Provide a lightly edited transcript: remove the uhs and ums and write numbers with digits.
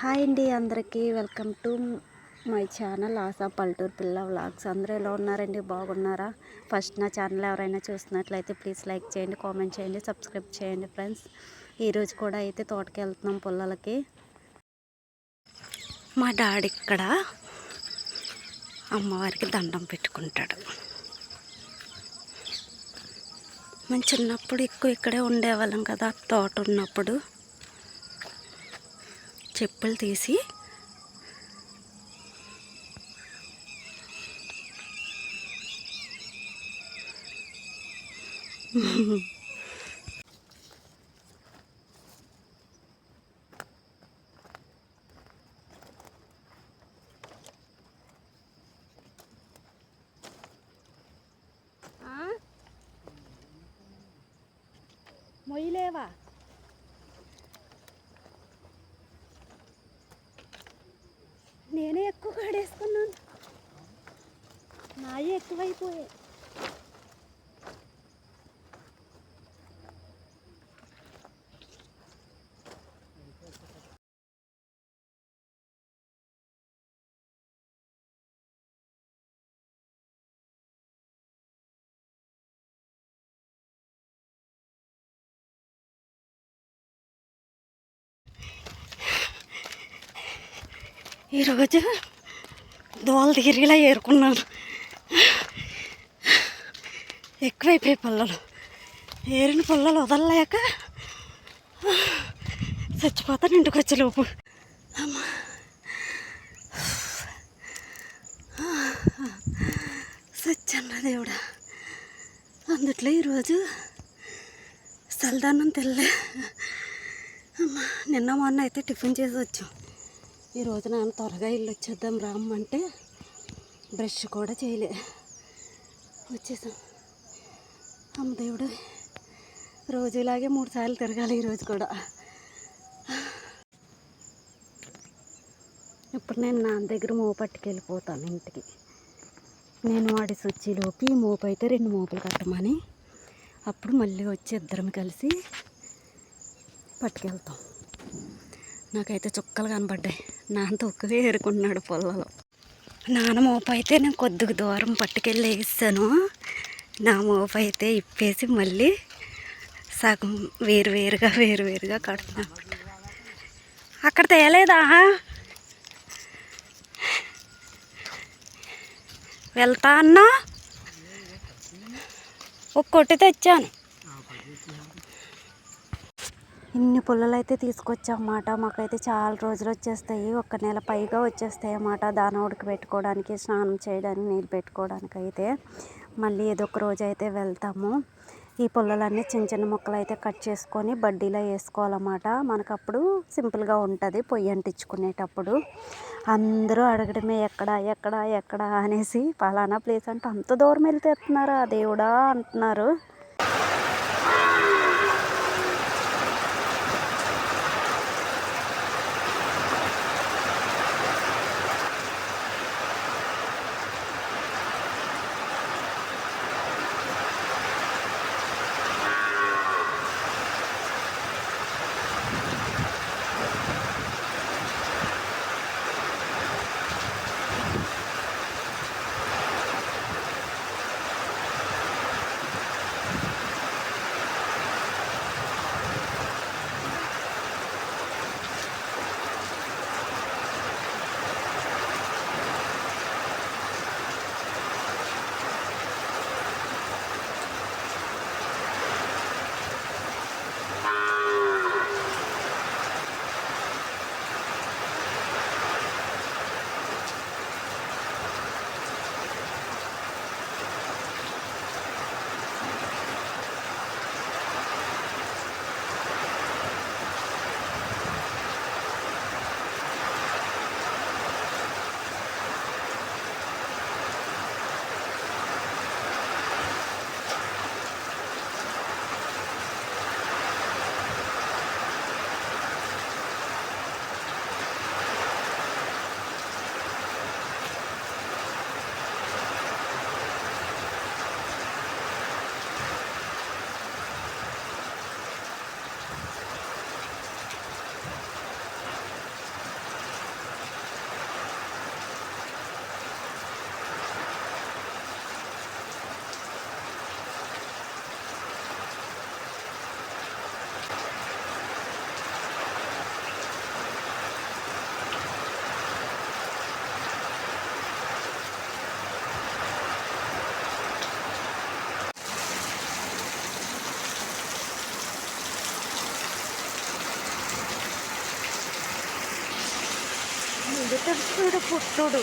Hi అండి, అందరికీ welcome to my channel ASHA పల్లెటూరు పిల్ల వ్లాగ్స్. అందరూ ఎలా ఉన్నారండి? బాగున్నారా? ఫస్ట్ నా ఛానల్ ఎవరైనా చూస్తున్నట్లయితే ప్లీజ్ లైక్ చేయండి, కామెంట్ చేయండి, సబ్స్క్రైబ్ చేయండి ఫ్రెండ్స్. ఈరోజు కూడా అయితే తోటకి వెళ్తున్నాం పొలాలకి. మా డాడీ ఇక్కడ అమ్మవారికి దండం పెట్టుకుంటాడు. మేము చిన్నప్పుడు ఎక్కువ ఇక్కడే ఉండేవాళ్ళం కదా, తోట ఉన్నప్పుడు. చెప్పులు తీసి మొయ్యలేవా? నేనే ఎక్కువ కాడేసుకున్నాను, నాయే ఎక్కువైపోయాయి. ఈరోజు దోల తీరిలా ఏరుకున్నాను. ఎక్కువైపోయి పుల్లలు, ఏరిన పుల్లలు వదలలేక చచ్చిపోతాను ఇంటికి వచ్చేలోపు. సచ్చన్న దేవుడా, అందుట్లో ఈరోజు చల్లదన్నం తెల్లే. నిన్న మొన్న అయితే టిఫిన్ చేసి వచ్చాం. ఈరోజు నాన్న త్వరగా ఇల్లు వచ్చేద్దాం రామ్మంటే బ్రష్ కూడా చేయలే, వచ్చేసాం. అమ్మ దేవుడు, రోజులాగే 3 సార్లు తిరగాలి ఈరోజు కూడా. ఇప్పుడు నేను నాన్న దగ్గర మోపు పట్టుకెళ్ళిపోతాను ఇంటికి. నేను వాడి వచ్చేలోపు ఈ మోపు అయితే 2 మోపులు కట్టమని, అప్పుడు మళ్ళీ వచ్చి ఇద్దరం కలిసి పట్టుకెళ్తాం. నాకైతే చుక్కలు కనబడ్డాయి. నాన్న తొక్కువే ఏరుకున్నాడు పొలంలో. నాన్న మోపు అయితే నేను కొద్దిగా దూరం పట్టుకెళ్ళి వేసాను. నా మోపు అయితే ఇప్పేసి మళ్ళీ సగం వేరువేరుగా కడుతున్నాను. అక్కడ తేలేదా? వెళ్తా అన్నా, ఒక్కొట్టి తెచ్చాను. ఇన్ని పుల్లలు అయితే తీసుకొచ్చామన్నమాట. మాకైతే చాలా రోజులు వచ్చేస్తాయి, 1 నెల పైగా వచ్చేస్తాయి అన్నమాట. దాన ఉడక పెట్టుకోవడానికి, స్నానం చేయడానికి, నీళ్ళు పెట్టుకోవడానికి అయితే మళ్ళీ ఏదో ఒక రోజు అయితే వెళ్తాము. ఈ పుల్లలన్నీ చిన్న చిన్న ముక్కలు అయితే కట్ చేసుకొని బడ్డీలో వేసుకోవాలన్నమాట. మనకు అప్పుడు సింపుల్గా ఉంటుంది పొయ్యి అంటించుకునేటప్పుడు. అందరూ అడగడమే ఎక్కడ అనేసి, పలానా ప్లేస్ అంటే అంత దూరం వెళ్తే ఎత్తున్నారా దేవుడా అంటున్నారు. పుట్టుడు పుట్టుడు